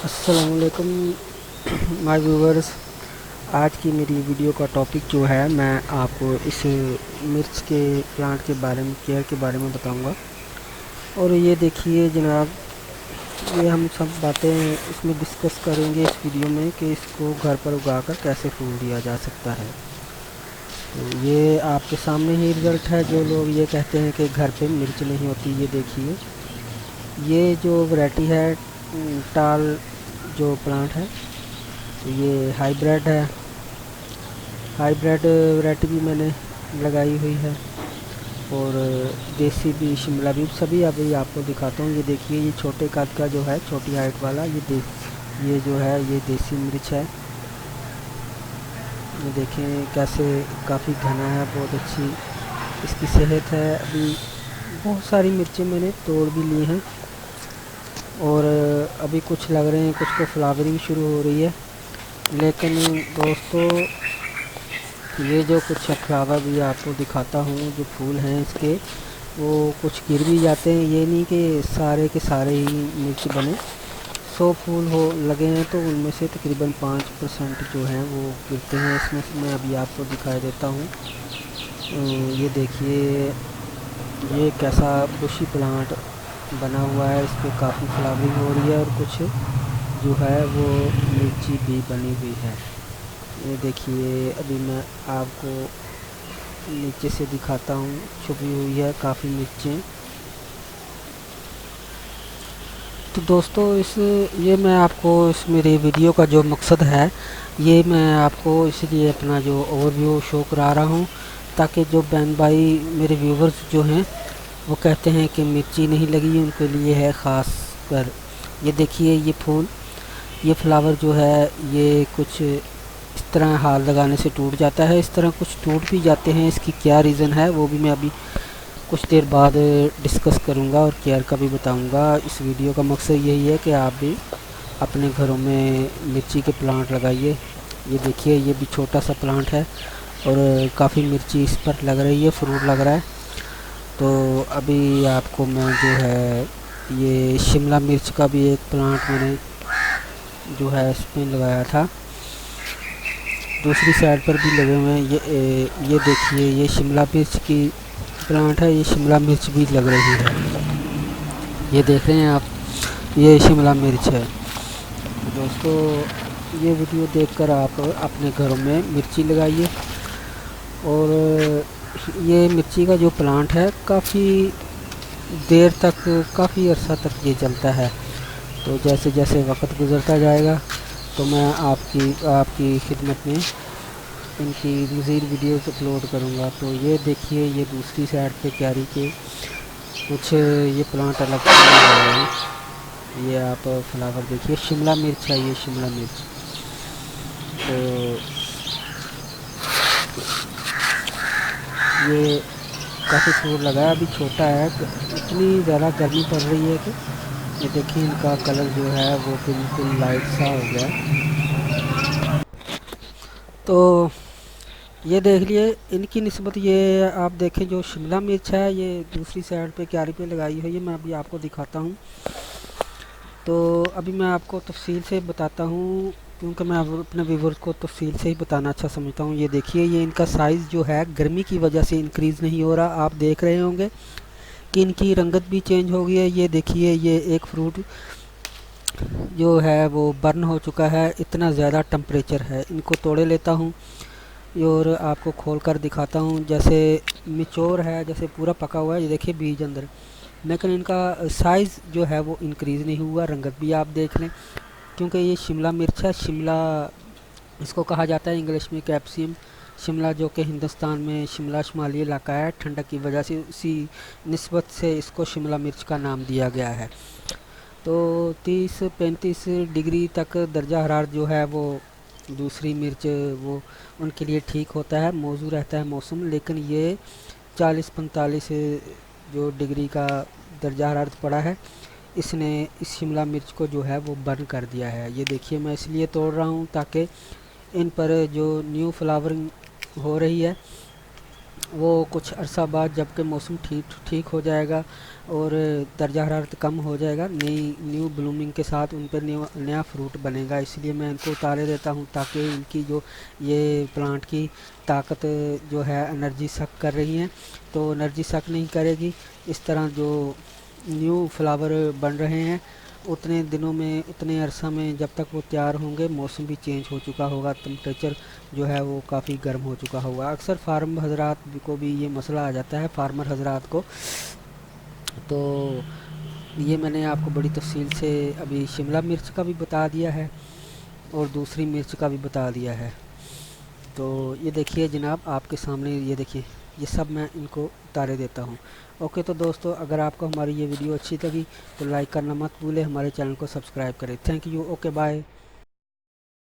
अस्सलामुअलैकुम my viewers. आज की मेरी वीडियो का टॉपिक जो है, मैं आपको इस मिर्च के प्लांट के बारे में, केयर के बारे में बताऊंगा। और ये देखिए जनाब, ये हम सब बातें इसमें डिस्कस करेंगे इस वीडियो में कि इसको घर पर उगाकर कैसे फूल दिया जा सकता है। तो ये आपके सामने ही रिज़ल्ट है। जो लोग ये कहते हैं कि घर पे मिर्च नहीं होती, ये देखिए, ये जो वैरायटी है टाल जो प्लांट है, तो ये हाइब्रिड है। हाइब्रिड वैरायटी भी मैंने लगाई हुई है, और देसी भी, शिमला भी, सभी अभी आपको दिखाता हूँ। ये देखिए, ये छोटे कद का जो है, छोटी हाइट वाला, ये जो है ये देसी मिर्च है। ये देखें कैसे काफ़ी घना है, बहुत अच्छी इसकी सेहत है। अभी बहुत सारी मिर्चें मैंने तोड़ भी ली हैं, और अभी कुछ लग रहे हैं, कुछ को फ्लावरिंग शुरू हो रही है। लेकिन दोस्तों, ये जो कुछ फ्लावर भी आपको दिखाता हूँ, जो फूल हैं इसके, वो कुछ गिर भी जाते हैं। ये नहीं कि सारे के सारे ही मिर्च बने। 100 फूल हो लगे हैं तो उनमें से तकरीबन 5% जो हैं वो गिरते हैं। इसमें से मैं अभी आपको दिखाई देता हूँ। ये देखिए, ये कैसा बुशी प्लांट बना हुआ है, इस पर काफ़ी फ्लावरिंग हो रही है, और कुछ जो है वो मिर्ची भी बनी हुई है। ये देखिए, अभी मैं आपको नीचे से दिखाता हूँ, छुपी हुई है काफ़ी मिर्चें। तो दोस्तों, ये मैं आपको इस मेरे वीडियो का जो मकसद है, ये मैं आपको इसलिए अपना जो ओवरव्यू शो करा रहा हूँ, ताकि जो बहन भाई मेरे व्यूवर्स जो हैं वो कहते हैं कि मिर्ची नहीं लगी, उनके लिए है ख़ास कर। ये देखिए, ये फूल, ये फ्लावर जो है, ये कुछ इस तरह हाथ लगाने से टूट जाता है। इस तरह कुछ टूट भी जाते हैं। इसकी क्या रीज़न है वो भी मैं अभी कुछ देर बाद डिस्कस करूंगा, और केयर का भी बताऊंगा। इस वीडियो का मकसद यही है कि आप भी अपने घरों में मिर्ची के प्लांट लगाइए। ये देखिए, ये भी छोटा सा प्लांट है, और काफ़ी मिर्ची इस पर लग रही है, फ्रूट लग रहा है। तो अभी आपको मैं जो है, ये शिमला मिर्च का भी एक प्लांट मैंने जो है इसमें लगाया था, दूसरी साइड पर भी लगे हुए हैं। ये देखिए, ये शिमला मिर्च की प्लांट है, ये शिमला मिर्च भी लग रही है। ये देख रहे हैं आप, ये शिमला मिर्च है। तो दोस्तों, ये वीडियो देखकर आप अपने घरों में मिर्ची लगाइए। और ये मिर्ची का जो प्लांट है, काफ़ी देर तक, काफ़ी अर्सा तक ये चलता है। तो जैसे जैसे वक्त गुज़रता जाएगा, तो मैं आपकी खिदमत में इनकी मज़ीद वीडियोस अपलोड करूँगा। तो ये देखिए, ये दूसरी साइड पे क्यारी के कुछ ये प्लांट अलग से लगे हुए हैं। ये आप फ्लावर देखिए, शिमला मिर्च है, ये शिमला मिर्च। तो ये काफ़ी फूल लगा है, अभी छोटा है। इतनी ज़्यादा गर्मी पड़ रही है कि ये देखिए, इनका कलर जो है वो बिल्कुल लाइट सा हो गया। तो ये देख लिए, इनकी निस्बत ये आप देखें, जो शिमला मिर्च है ये दूसरी साइड पे क्यारी पे लगाई है, ये मैं अभी आपको दिखाता हूँ। तो अभी मैं आपको तफसील से बताता हूँ, क्योंकि मैं अब अपने व्यूवर्स को तफसील से ही बताना अच्छा समझता हूँ। ये देखिए, ये इनका साइज़ जो है गर्मी की वजह से इंक्रीज़ नहीं हो रहा। आप देख रहे होंगे कि इनकी रंगत भी चेंज हो गई है। ये देखिए, ये एक फ्रूट जो है वो बर्न हो चुका है, इतना ज़्यादा टेम्परेचर है। इनको तोड़े लेता हूँ और आपको खोल कर दिखाता हूँ। जैसे मिच्योर है, जैसे पूरा पका हुआ है, ये देखिए बीज अंदर, लेकिन इनका साइज़ जो है वो इंक्रीज़ नहीं हुआ। रंगत भी आप देख लें, क्योंकि ये शिमला मिर्च है। शिमला इसको कहा जाता है इंग्लिश में कैप्सियम शिमला, जो कि हिंदुस्तान में शिमला शुमाली इलाका है, ठंडक की वजह से उसी निस्बत से इसको शिमला मिर्च का नाम दिया गया है। तो 30-35 डिग्री तक दर्जा हरारत जो है वो दूसरी मिर्च वो उनके लिए ठीक होता है, मौजू रहता है मौसम। लेकिन ये 40-45 जो डिग्री का दर्जा हरारत पड़ा है, इसने इस शिमला मिर्च को जो है वो बर्न कर दिया है। ये देखिए, मैं इसलिए तोड़ रहा हूँ ताकि इन पर जो न्यू फ्लावरिंग हो रही है, वो कुछ अरसा बाद जबकि मौसम ठीक ठीक हो जाएगा और दर्जा हरारत कम हो जाएगा, नई न्यू ब्लूमिंग के साथ उन पर नया फ्रूट बनेगा। इसलिए मैं इनको उतारे देता हूँ ताकि इनकी जो ये प्लांट की ताकत जो है एनर्जी सक कर रही है तो एनर्जी सक नहीं करेगी। इस तरह जो न्यू फ्लावर बन रहे हैं उतने दिनों में, उतने अरसा में जब तक वो तैयार होंगे मौसम भी चेंज हो चुका होगा, टेम्परेचर जो है वो काफ़ी गर्म हो चुका होगा। अक्सर फार्म हजरात को भी ये मसला आ जाता है, फार्मर हजरात को। तो ये मैंने आपको बड़ी तफसील से अभी शिमला मिर्च का भी बता दिया है और दूसरी मिर्च का भी बता दिया है। तो ये देखिए जनाब आपके सामने, ये देखिए ये सब मैं इनको उतारे देता हूँ। ओके तो दोस्तों, अगर आपको हमारी ये वीडियो अच्छी लगी तो लाइक करना मत भूलें, हमारे चैनल को सब्सक्राइब करें। Thank you. Okay bye.